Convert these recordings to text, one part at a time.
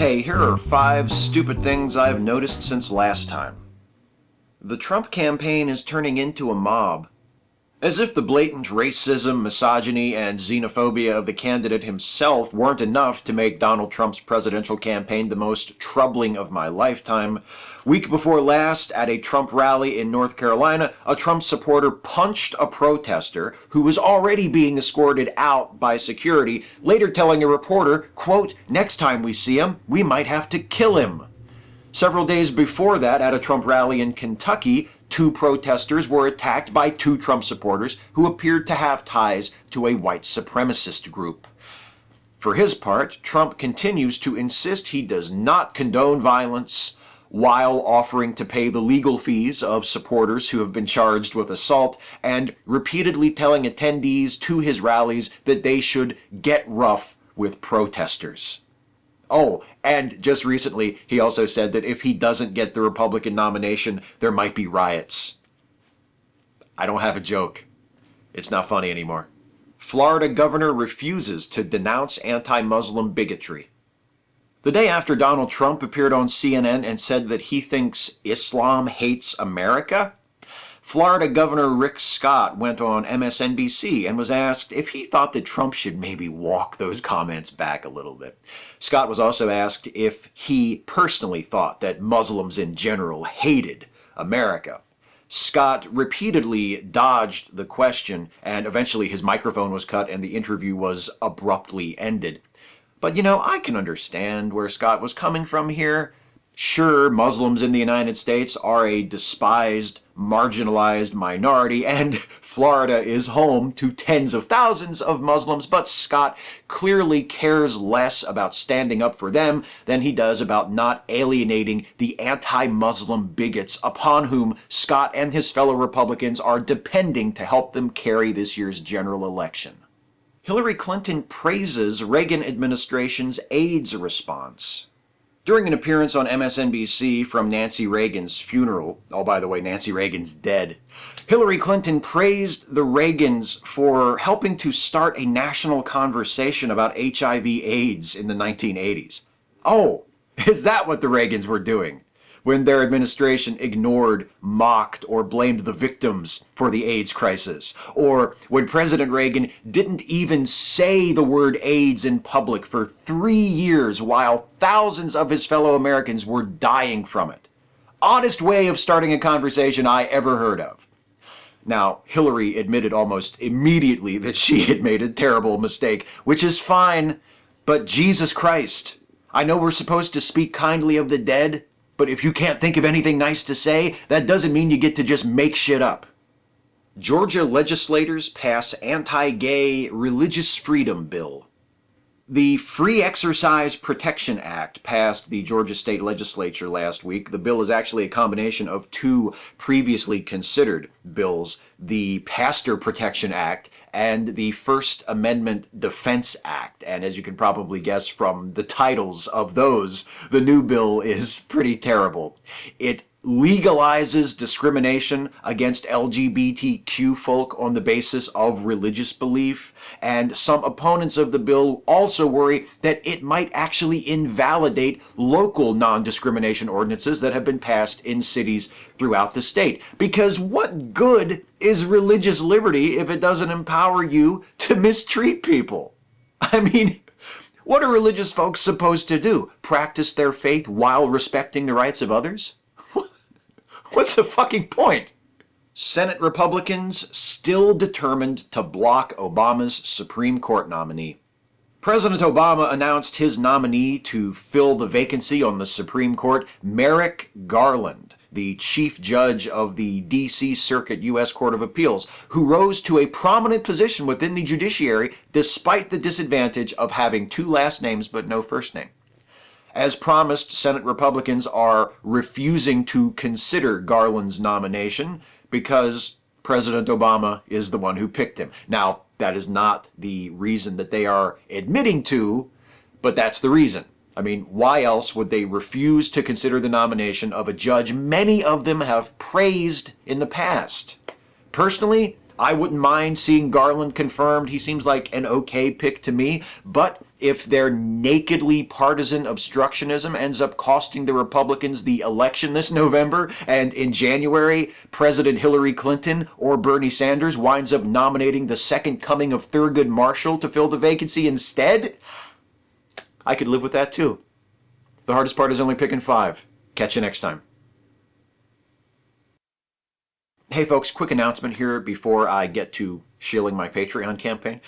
Hey, here are 5 stupid things I've noticed since last time. The Trump campaign is turning into a mob. As if the blatant racism, misogyny, and xenophobia of the candidate himself weren't enough to make Donald Trump's presidential campaign the most troubling of my lifetime. Week before last, at a Trump rally in North Carolina, a Trump supporter punched a protester who was already being escorted out by security, later telling a reporter, quote, "Next time we see him, we might have to kill him." Several days before that, at a Trump rally in Kentucky, 2 protesters were attacked by 2 Trump supporters who appeared to have ties to a white supremacist group. For his part, Trump continues to insist he does not condone violence, while offering to pay the legal fees of supporters who have been charged with assault, and repeatedly telling attendees to his rallies that they should get rough with protesters. Oh, and just recently, he also said that if he doesn't get the Republican nomination, there might be riots. I don't have a joke. It's not funny anymore. Florida governor refuses to denounce anti-Muslim bigotry. The day after Donald Trump appeared on CNN and said that he thinks Islam hates America, Florida Governor Rick Scott went on MSNBC and was asked if he thought that Trump should maybe walk those comments back a little bit. Scott was also asked if he personally thought that Muslims in general hated America. Scott repeatedly dodged the question, and eventually his microphone was cut and the interview was abruptly ended. But I can understand where Scott was coming from here. Sure, Muslims in the United States are a despised, marginalized minority, and Florida is home to tens of thousands of Muslims, but Scott clearly cares less about standing up for them than he does about not alienating the anti-Muslim bigots upon whom Scott and his fellow Republicans are depending to help them carry this year's general election. Hillary Clinton praises Reagan administration's AIDS response. During an appearance on MSNBC from Nancy Reagan's funeral, oh, by the way, Nancy Reagan's dead, Hillary Clinton praised the Reagans for helping to start a national conversation about HIV/AIDS in the 1980s. Oh, is that what the Reagans were doing when their administration ignored, mocked, or blamed the victims for the AIDS crisis? Or when President Reagan didn't even say the word AIDS in public for 3 years while thousands of his fellow Americans were dying from it? Oddest way of starting a conversation I ever heard of. Now, Hillary admitted almost immediately that she had made a terrible mistake, which is fine, but Jesus Christ. I know we're supposed to speak kindly of the dead, but if you can't think of anything nice to say, that doesn't mean you get to just make shit up. Georgia legislators pass anti-gay religious freedom bill. The Free Exercise Protection Act passed the Georgia State Legislature last week. The bill is actually a combination of 2 previously considered bills, the Pastor Protection Act and the First Amendment Defense Act. And as you can probably guess from the titles of those, the new bill is pretty terrible. It legalizes discrimination against LGBTQ folk on the basis of religious belief, and some opponents of the bill also worry that it might actually invalidate local non-discrimination ordinances that have been passed in cities throughout the state. Because what good is religious liberty if it doesn't empower you to mistreat people? I mean, what are religious folks supposed to do? Practice their faith while respecting the rights of others? What's the fucking point? Senate Republicans still determined to block Obama's Supreme Court nominee. President Obama announced his nominee to fill the vacancy on the Supreme Court, Merrick Garland, the chief judge of the D.C. Circuit U.S. Court of Appeals, who rose to a prominent position within the judiciary despite the disadvantage of having 2 last names but no first name. As promised, Senate Republicans are refusing to consider Garland's nomination because President Obama is the one who picked him. Now, that is not the reason that they are admitting to, but that's the reason. I mean, why else would they refuse to consider the nomination of a judge many of them have praised in the past? Personally, I wouldn't mind seeing Garland confirmed. He seems like an okay pick to me. But if their nakedly partisan obstructionism ends up costing the Republicans the election this November, and in January, President Hillary Clinton or Bernie Sanders winds up nominating the second coming of Thurgood Marshall to fill the vacancy instead, I could live with that too. The hardest part is only picking 5. Catch you next time. Hey folks, quick announcement here before I get to shilling my Patreon campaign.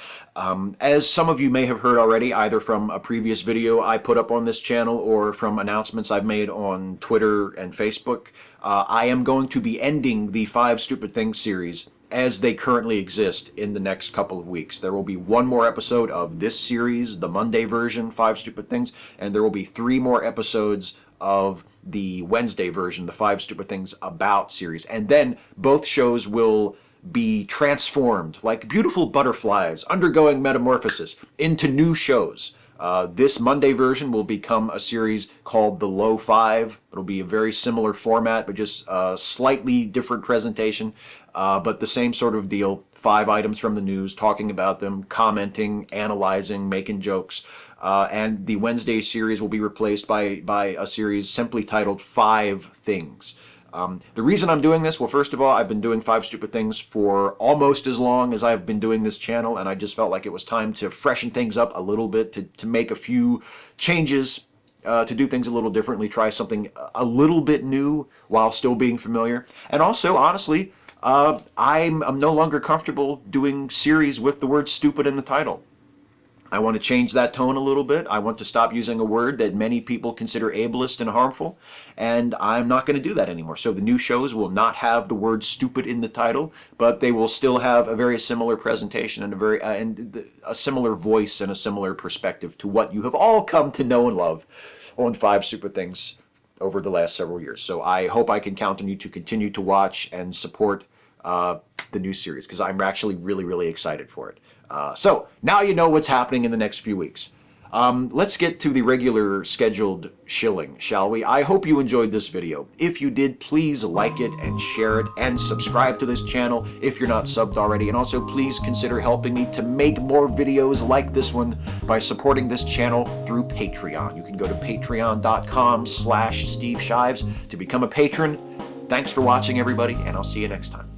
As some of you may have heard already, either from a previous video I put up on this channel or from announcements I've made on Twitter and Facebook, I am going to be ending the 5 Stupid Things series as they currently exist in the next couple of weeks. There will be 1 more episode of this series, the Monday version, 5 Stupid Things, and there will be 3 more episodes of the Wednesday version, the 5 Stupid Things About series. And then both shows will be transformed like beautiful butterflies undergoing metamorphosis into new shows. This Monday version will become a series called The Low 5. It'll be a very similar format, but just a slightly different presentation, but the same sort of deal. 5 items from the news, talking about them, commenting, analyzing, making jokes. And the Wednesday series will be replaced by a series simply titled 5 Things. The reason I'm doing this, well, first of all, I've been doing 5 Stupid Things for almost as long as I've been doing this channel, and I just felt like it was time to freshen things up a little bit, to make a few changes, to do things a little differently, try something a little bit new while still being familiar. And also, honestly, I'm no longer comfortable doing series with the word stupid in the title. I want to change that tone a little bit. I want to stop using a word that many people consider ableist and harmful, and I'm not going to do that anymore. So the new shows will not have the word stupid in the title, but they will still have a very similar presentation and a similar voice and a similar perspective to what you have all come to know and love on 5 Stupid Things over the last several years. So I hope I can count on you to continue to watch and support the new series, because I'm actually really, really excited for it. So now you know what's happening in the next few weeks. Let's get to the regular scheduled shilling, shall we? I hope you enjoyed this video. If you did, please like it and share it and subscribe to this channel if you're not subbed already. And also please consider helping me to make more videos like this one by supporting this channel through Patreon. You can go to patreon.com/Steve Shives to become a patron. Thanks for watching, everybody, and I'll see you next time.